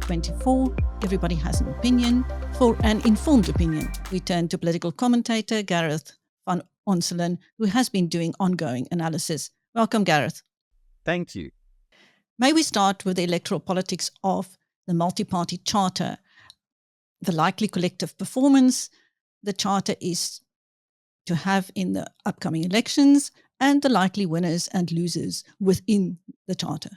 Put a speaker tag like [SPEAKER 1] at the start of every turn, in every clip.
[SPEAKER 1] 24. Everybody has an opinion. For an informed opinion, we turn to political commentator Gareth van Onselen, who has been doing ongoing analysis. Welcome, Gareth.
[SPEAKER 2] Thank you.
[SPEAKER 1] May we start with the electoral politics of the multi-party charter, the likely collective performance the charter is to have in the upcoming elections, and the likely winners and losers within the charter.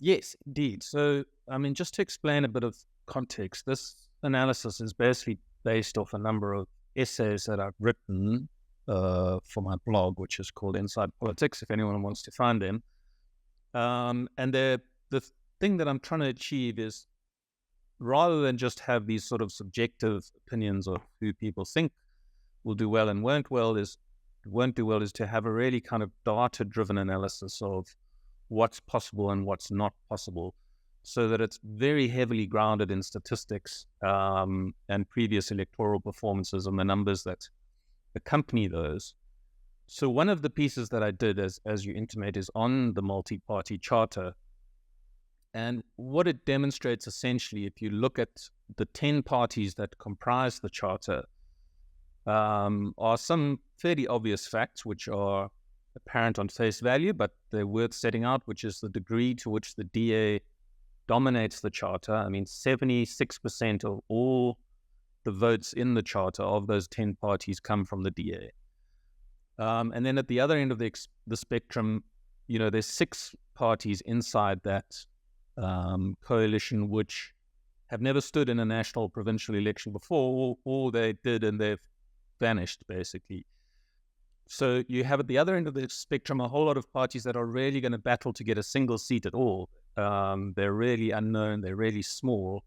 [SPEAKER 2] Yes, indeed. So, just to explain a bit of context, this analysis is basically based off a number of essays that I've written for my blog, which is called Inside Politics, if anyone wants to find them. And the thing that I'm trying to achieve is, rather than just have these sort of subjective opinions of who people think will do well and won't do well, is to have a really kind of data-driven analysis of what's possible and what's not possible, so that it's very heavily grounded in statistics and previous electoral performances and the numbers that accompany those. So one of the pieces that I did, as you intimate, is on the multi-party charter. And what it demonstrates essentially, if you look at the 10 parties that comprise the charter, are some fairly obvious facts which are apparent on face value, but they're worth setting out, which is the degree to which the DA dominates the charter. 76% of all the votes in the charter of those 10 parties come from the DA. And then at the other end of the spectrum, there's 6 parties inside that coalition which have never stood in a national provincial election before, or they did and they've vanished, basically. So you have at the other end of the spectrum a whole lot of parties that are really going to battle to get a single seat at all. They're really unknown, they're really small.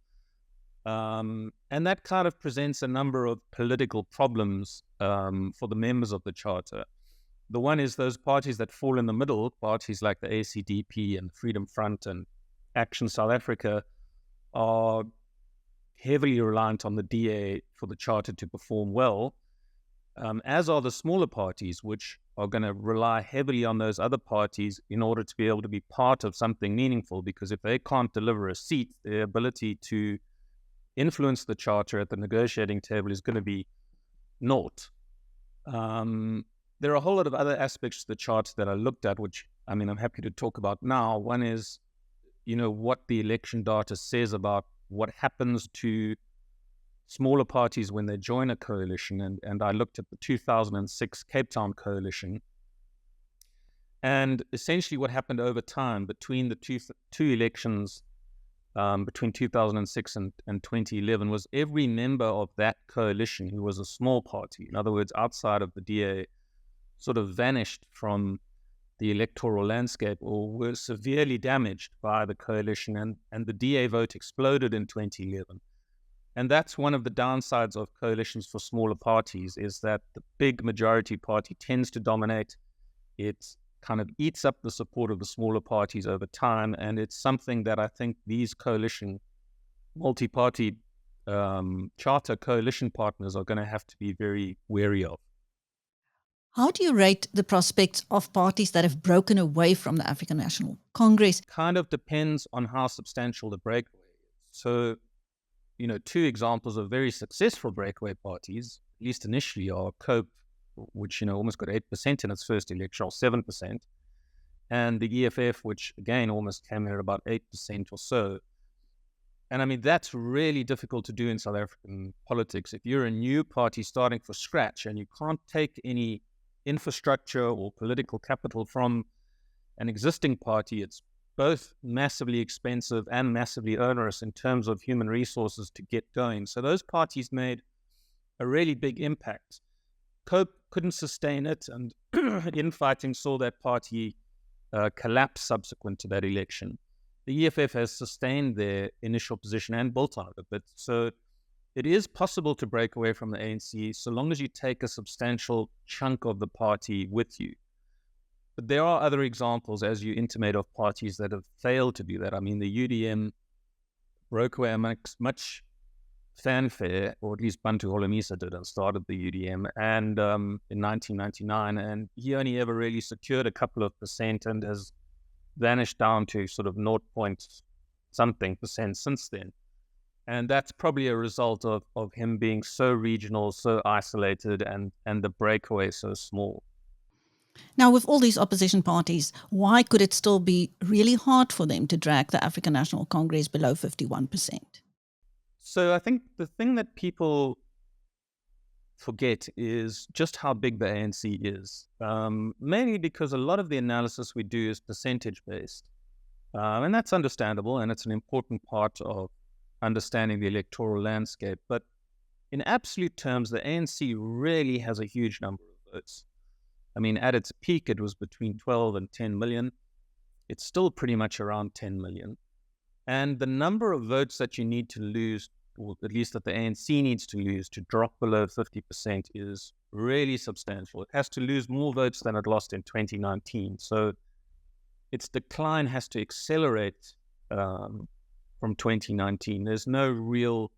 [SPEAKER 2] And that kind of presents a number of political problems for the members of the charter. The one is those parties that fall in the middle, parties like the ACDP and Freedom Front and Action South Africa, are heavily reliant on the DA for the charter to perform well, as are the smaller parties, which are going to rely heavily on those other parties in order to be able to be part of something meaningful, because if they can't deliver a seat, their ability to influence the charter at the negotiating table is going to be naught. There are a whole lot of other aspects to the charter that I looked at, which, I'm happy to talk about now. One is, what the election data says about what happens to smaller parties when they join a coalition. And I looked at the 2006 Cape Town coalition. And essentially what happened over time between the two elections, between 2006 and 2011, was every member of that coalition who was a small party, in other words, outside of the DA, sort of vanished from the electoral landscape or were severely damaged by the coalition, and the DA vote exploded in 2011. And that's one of the downsides of coalitions for smaller parties, is that the big majority party tends to dominate. It kind of eats up the support of the smaller parties over time, and it's something that I think these coalition, multi-party charter coalition partners are going to have to be very wary of.
[SPEAKER 1] How do you rate the prospects of parties that have broken away from the African National Congress?
[SPEAKER 2] Kind of depends on how substantial the breakaway is. So, 2 examples of very successful breakaway parties, at least initially, are COPE, which, almost got 8% in its first election, or 7%, and the EFF, which, again, almost came in at about 8% or so. And that's really difficult to do in South African politics. If you're a new party starting from scratch and you can't take any infrastructure or political capital from an existing party, it's both massively expensive and massively onerous in terms of human resources to get going. So those parties made a really big impact. COPE couldn't sustain it, and infighting saw that party collapse subsequent to that election. The EFF has sustained their initial position and built on it a bit. So it is possible to break away from the ANC so long as you take a substantial chunk of the party with you. But there are other examples, as you intimate, of parties that have failed to do that. The UDM broke away amongst much fanfare, or at least Bantu Holomisa did, and started the UDM and in 1999, and he only ever really secured a couple of percent and has vanished down to sort of 0.1% something percent since then. And that's probably a result of him being so regional, so isolated, and the breakaway so small.
[SPEAKER 1] Now, with all these opposition parties, why could it still be really hard for them to drag the African National Congress below 51%?
[SPEAKER 2] So I think the thing that people forget is just how big the ANC is, mainly because a lot of the analysis we do is percentage-based. And that's understandable, and it's an important part of understanding the electoral landscape. But in absolute terms, the ANC really has a huge number of votes. I mean, at its peak, it was between 12 and 10 million. It's still pretty much around 10 million. And the number of votes that you need to lose, or at least that the ANC needs to lose to drop below 50%, is really substantial. It has to lose more votes than it lost in 2019. So its decline has to accelerate from 2019. There's no real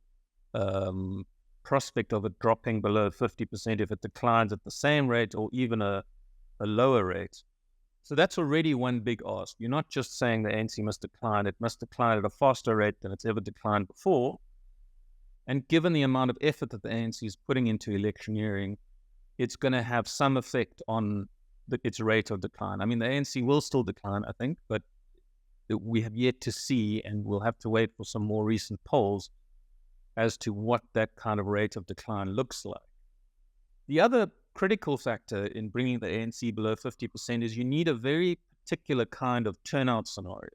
[SPEAKER 2] prospect of it dropping below 50% if it declines at the same rate or even a lower rate. So that's already one big ask. You're not just saying the ANC must decline, it must decline at a faster rate than it's ever declined before. And given the amount of effort that the ANC is putting into electioneering, it's going to have some effect on its rate of decline. I mean, the ANC will still decline, I think, but we have yet to see, and we'll have to wait for some more recent polls as to what that kind of rate of decline looks like. The other critical factor in bringing the ANC below 50% is you need a very particular kind of turnout scenario.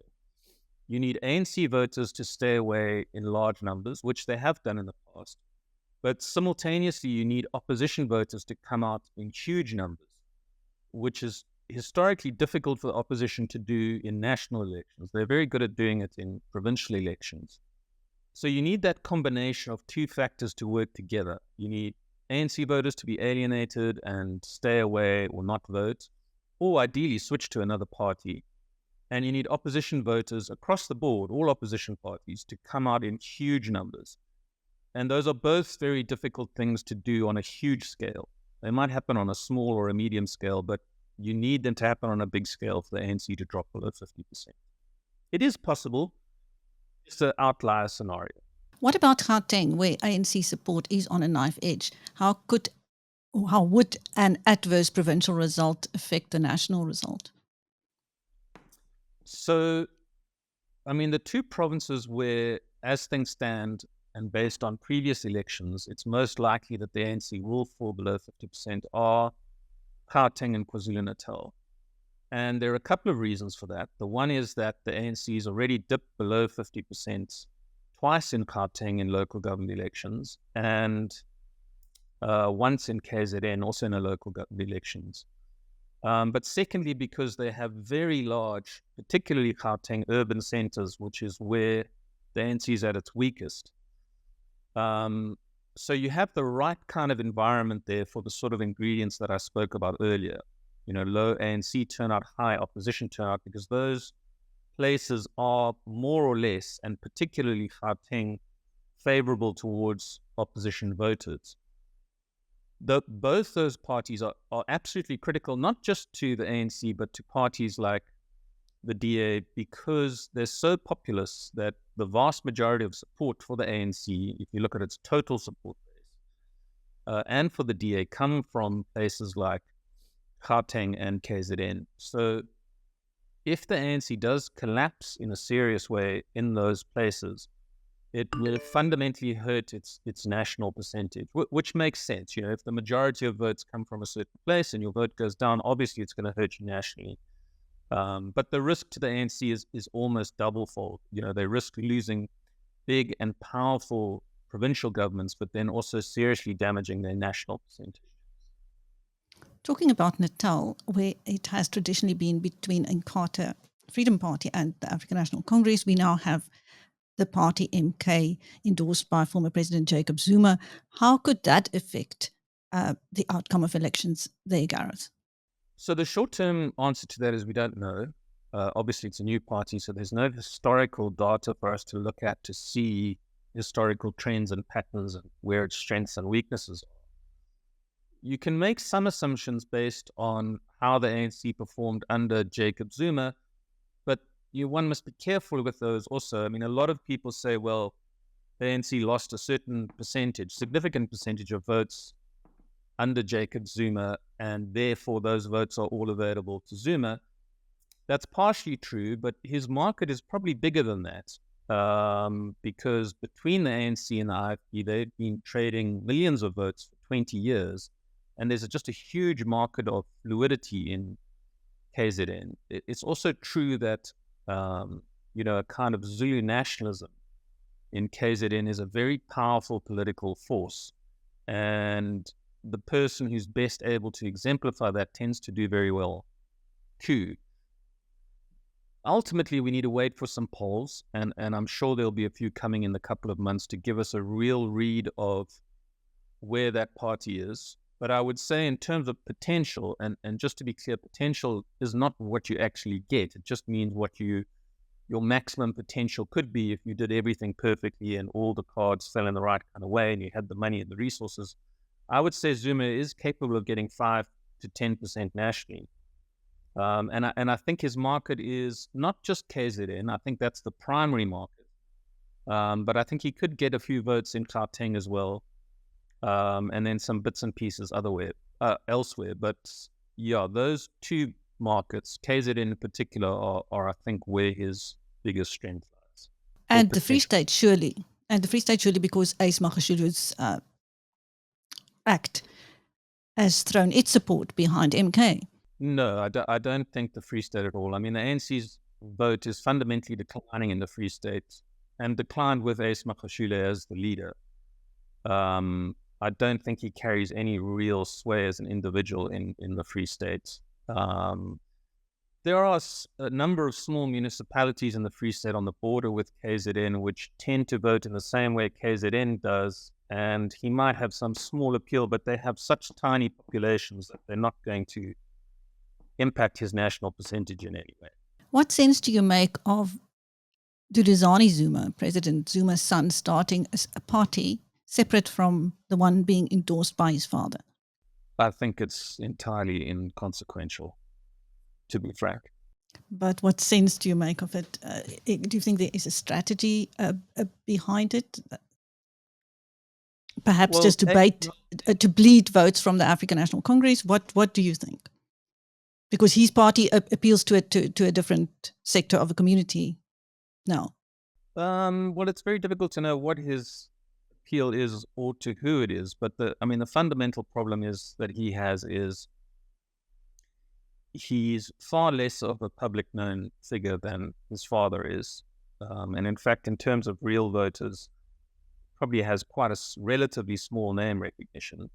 [SPEAKER 2] You need ANC voters to stay away in large numbers, which they have done in the past. But simultaneously, you need opposition voters to come out in huge numbers, which is historically difficult for the opposition to do in national elections. They're very good at doing it in provincial elections. So you need that combination of two factors to work together. You need ANC voters to be alienated and stay away or not vote, or ideally switch to another party. And you need opposition voters across the board, all opposition parties, to come out in huge numbers. And those are both very difficult things to do on a huge scale. They might happen on a small or a medium scale, but you need them to happen on a big scale for the ANC to drop below 50%. It is possible. It's an outlier scenario.
[SPEAKER 1] What about Gauteng, where ANC support is on a knife edge? How would an adverse provincial result affect the national result?
[SPEAKER 2] So, I mean, the two provinces where, as things stand, and based on previous elections, it's most likely that the ANC will fall below 50% are Gauteng and KwaZulu-Natal. And there are a couple of reasons for that. The one is that the ANC has already dipped below 50% twice in Gauteng in local government elections, and once in KZN, also in the local government elections. But secondly, because they have very large, particularly Gauteng urban centers, which is where the ANC is at its weakest. So you have the right kind of environment there for the sort of ingredients that I spoke about earlier. You know, low ANC turnout, high opposition turnout, because those places are more or less, and particularly Gauteng, favorable towards opposition voters. Both those parties are absolutely critical, not just to the ANC, but to parties like the DA, because they're so populous that the vast majority of support for the ANC, if you look at its total support base, and for the DA, come from places like Gauteng and KZN. So if the ANC does collapse in a serious way in those places, it will fundamentally hurt its national percentage, which makes sense. You know, if the majority of votes come from a certain place and your vote goes down, obviously it's going to hurt you nationally. But the risk to the ANC is almost doublefold. You know, they risk losing big and powerful provincial governments, but then also seriously damaging their national percentage.
[SPEAKER 1] Talking about Natal, where it has traditionally been between Inkatha Freedom Party and the African National Congress, we now have the party MK endorsed by former President Jacob Zuma. How could that affect the outcome of elections there, Gareth?
[SPEAKER 2] So the short-term answer to that is we don't know. Obviously, it's a new party, so there's no historical data for us to look at to see historical trends and patterns and where its strengths and weaknesses are. You can make some assumptions based on how the ANC performed under Jacob Zuma, but one must be careful with those also. I mean, a lot of people say, well, the ANC lost a certain percentage, significant percentage of votes under Jacob Zuma, and therefore those votes are all available to Zuma. That's partially true, but his market is probably bigger than that, because between the ANC and the IFP, they've been trading millions of votes for 20 years, and there's just a huge market of fluidity in KZN. It's also true that, a kind of Zulu nationalism in KZN is a very powerful political force, and the person who's best able to exemplify that tends to do very well too. Ultimately, we need to wait for some polls, and I'm sure there'll be a few coming in a couple of months to give us a real read of where that party is. But I would say in terms of potential, and just to be clear, potential is not what you actually get. It just means what your maximum potential could be if you did everything perfectly and all the cards fell in the right kind of way and you had the money and the resources. I would say Zuma is capable of getting 5 to 10% nationally. And I think his market is not just KZN. I think that's the primary market. But I think he could get a few votes in Gauteng as well. And then some bits and pieces elsewhere. But yeah, those two markets, KZN in particular, are I think where his biggest strength lies.
[SPEAKER 1] And the Free State surely. Because Ace Magashule's act has thrown its support behind MK.
[SPEAKER 2] No, I don't think the Free State at all. I mean, the ANC's vote is fundamentally declining in the Free State and declined with Ace Magashule as the leader. I don't think he carries any real sway as an individual in the Free State. There are a number of small municipalities in the Free State on the border with KZN which tend to vote in the same way KZN does, and he might have some small appeal, but they have such tiny populations that they're not going to impact his national percentage in any way.
[SPEAKER 1] What sense do you make of Duduzane Zuma, President Zuma's son, starting a party separate from the one being endorsed by his father?
[SPEAKER 2] I think it's entirely inconsequential, to be frank.
[SPEAKER 1] But what sense do you make of it? Do you think there is a strategy behind it? Perhaps just to bleed votes from the African National Congress? What do you think? Because his party appeals to a different sector of the community now.
[SPEAKER 2] Well, it's very difficult to know what his appeal is or to who it is. But the fundamental problem is that he's far less of a public known figure than his father is. And in fact, in terms of real voters, probably has quite a relatively small name recognition.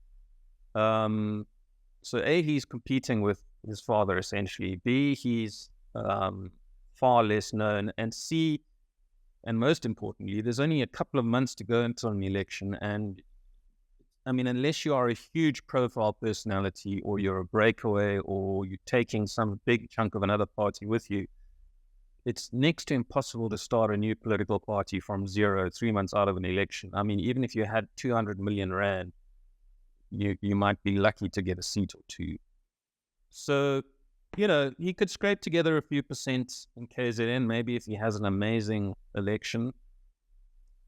[SPEAKER 2] So A, he's competing with his father essentially. B, he's far less known. And C, and most importantly, there's only a couple of months to go until an election. And I mean, unless you are a huge profile personality or you're a breakaway or you're taking some big chunk of another party with you, it's next to impossible to start a new political party from zero 3 months out of an election. I mean, even if you had 200 million rand, you might be lucky to get a seat or two. So, he could scrape together a few percent in KZN, maybe if he has an amazing election.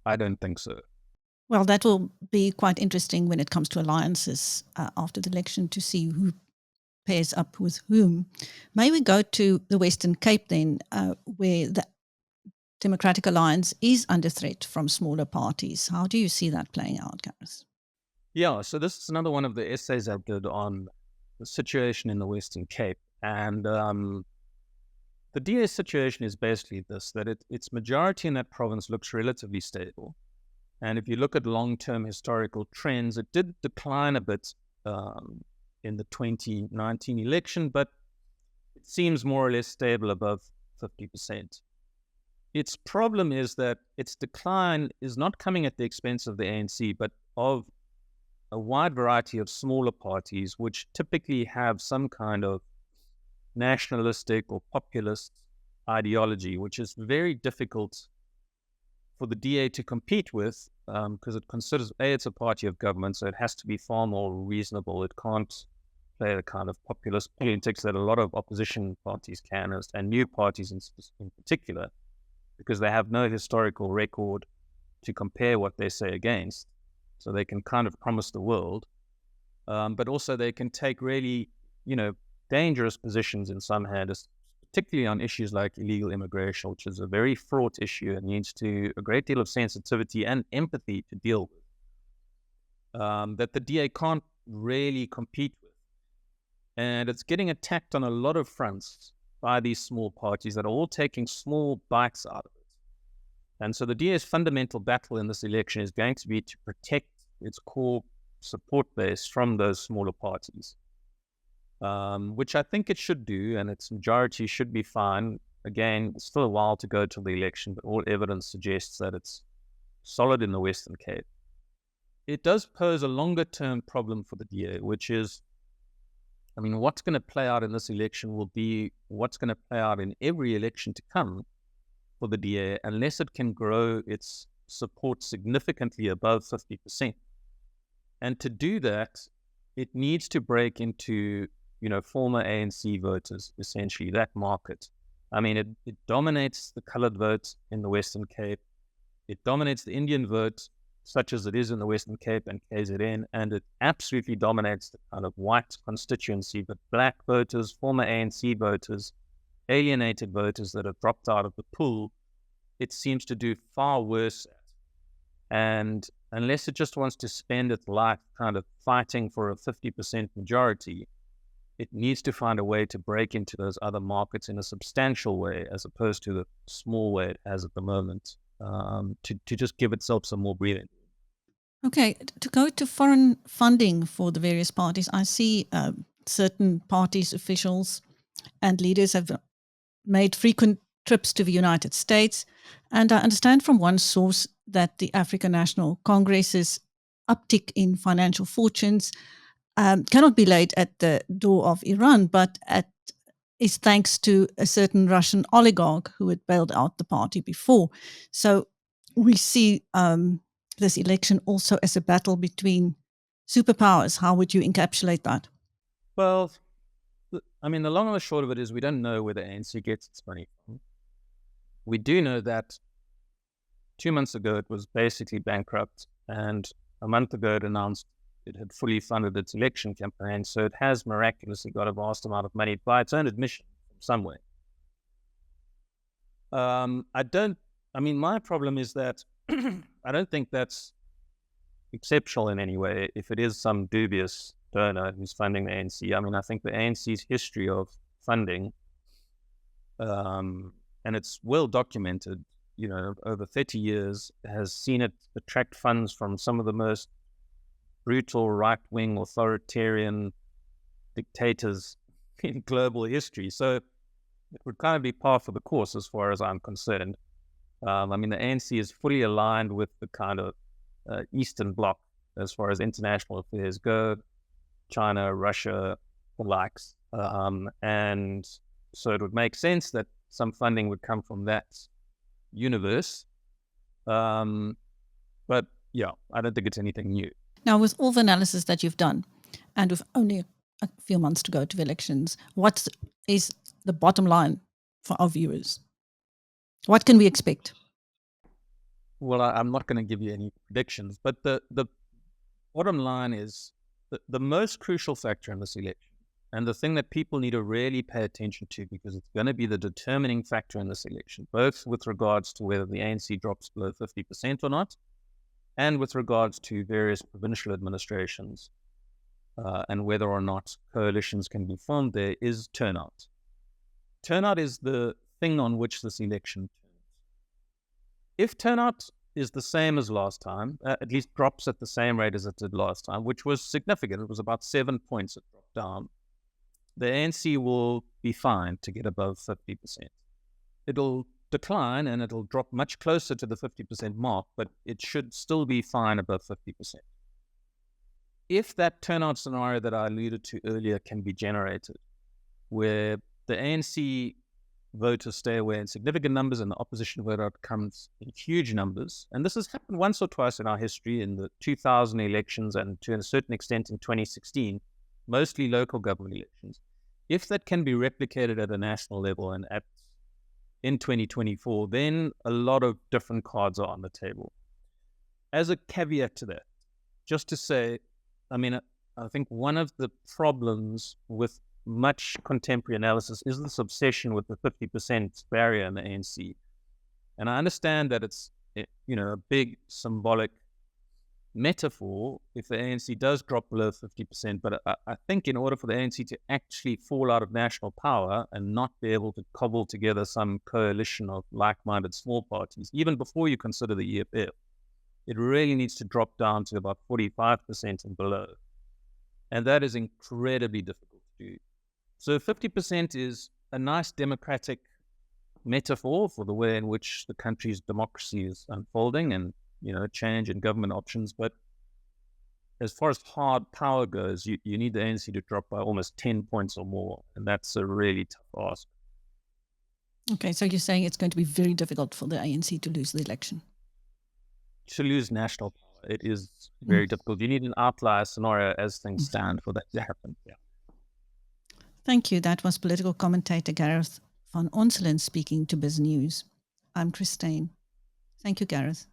[SPEAKER 2] I don't think so.
[SPEAKER 1] Well, that will be quite interesting when it comes to alliances after the election to see who pairs up with whom. May we go to the Western Cape then, where the Democratic Alliance is under threat from smaller parties. How do you see that playing out, Gareth?
[SPEAKER 2] Yeah, so this is another one of the essays I did on the situation in the Western Cape. And the DA's situation is basically this, that its majority in that province looks relatively stable. And if you look at long-term historical trends, it did decline a bit in the 2019 election, but it seems more or less stable above 50%. Its problem is that its decline is not coming at the expense of the ANC, but of a wide variety of smaller parties, which typically have some kind of nationalistic or populist ideology, which is very difficult for the DA to compete with, because it considers, it's a party of government, so it has to be far more reasonable. It can't play the kind of populist politics that a lot of opposition parties can, and new parties in particular, because they have no historical record to compare what they say against. So they can kind of promise the world, but also they can take really, dangerous positions in some hands, particularly on issues like illegal immigration, which is a very fraught issue and needs a great deal of sensitivity and empathy to deal with, that the DA can't really compete with. And it's getting attacked on a lot of fronts by these small parties that are all taking small bites out of it. And so the DA's fundamental battle in this election is going to be to protect its core support base from those smaller parties, which I think it should do, and its majority should be fine. Again, it's still a while to go till the election, but all evidence suggests that it's solid in the Western Cape. It does pose a longer-term problem for the DA, which is, what's going to play out in this election will be what's going to play out in every election to come for the DA, unless it can grow its support significantly above 50%. And to do that, it needs to break into, former ANC voters, essentially, that market. It dominates the colored vote in the Western Cape. It dominates the Indian vote, such as it is in the Western Cape and KZN, and it absolutely dominates the kind of white constituency. But black voters, former ANC voters, alienated voters that have dropped out of the pool, it seems to do far worse at. And unless it just wants to spend its life kind of fighting for a 50% majority, it needs to find a way to break into those other markets in a substantial way, as opposed to the small way it has at the moment, to just give itself some more breathing.
[SPEAKER 1] Okay, to go to foreign funding for the various parties, I see certain parties, officials and leaders have made frequent trips to the United States. And I understand from one source that the African National Congress's uptick in financial fortunes cannot be laid at the door of Iran, but is thanks to a certain Russian oligarch who had bailed out the party before. So we see this election also as a battle between superpowers. How would you encapsulate that?
[SPEAKER 2] Well, the long and the short of it is we don't know where the ANC gets its money from. We do know that 2 months ago it was basically bankrupt, and a month ago it announced it had fully funded its election campaign, so it has miraculously got a vast amount of money by its own admission from somewhere. My problem is that I don't think that's exceptional in any way if it is some dubious donor who's funding the ANC. I think the ANC's history of funding, and it's well documented, over 30 years, has seen it attract funds from some of the most brutal right-wing authoritarian dictators in global history. So it would kind of be par for the course as far as I'm concerned. The ANC is fully aligned with the kind of Eastern Bloc as far as international affairs go, China, Russia, the likes. And so it would make sense that some funding would come from that universe. But yeah, I don't think it's anything new.
[SPEAKER 1] Now, with all the analysis that you've done, and with only a few months to go to the elections, what is the bottom line for our viewers? What can we expect?
[SPEAKER 2] Well, I'm not going to give you any predictions, but the bottom line is the most crucial factor in this election, and the thing that people need to really pay attention to, because it's going to be the determining factor in this election, both with regards to whether the ANC drops below 50% or not, and with regards to various provincial administrations, and whether or not coalitions can be formed, there is turnout. Turnout is the thing on which this election turns. If turnout is the same as last time, at least drops at the same rate as it did last time, which was significant, it was about 7 points it dropped down, the ANC will be fine to get above 50%. It'll decline and it'll drop much closer to the 50% mark, but it should still be fine above 50%. If that turnout scenario that I alluded to earlier can be generated, where the ANC voters stay away in significant numbers and the opposition vote out comes in huge numbers, and this has happened once or twice in our history, in the 2000 elections and to a certain extent in 2016, mostly local government elections, if that can be replicated at a national level and in 2024, then a lot of different cards are on the table. As a caveat to that, just to say, I mean, I think one of the problems with much contemporary analysis is this obsession with the 50% barrier in the ANC. And I understand that it's, a big symbolic metaphor if the ANC does drop below 50%, but I think in order for the ANC to actually fall out of national power and not be able to cobble together some coalition of like-minded small parties, even before you consider the EFF, it really needs to drop down to about 45% and below. And that is incredibly difficult to do. So 50% is a nice democratic metaphor for the way in which the country's democracy is unfolding and, change in government options. But as far as hard power goes, you need the ANC to drop by almost 10 points or more. And that's a really tough ask.
[SPEAKER 1] Okay, so you're saying it's going to be very difficult for the ANC to lose the election?
[SPEAKER 2] To lose national power, it is very difficult. You need an outlier scenario as things stand for that to happen. Yeah.
[SPEAKER 1] Thank you. That was political commentator Gareth van Onselen speaking to Biz News. I'm Christine. Thank you, Gareth.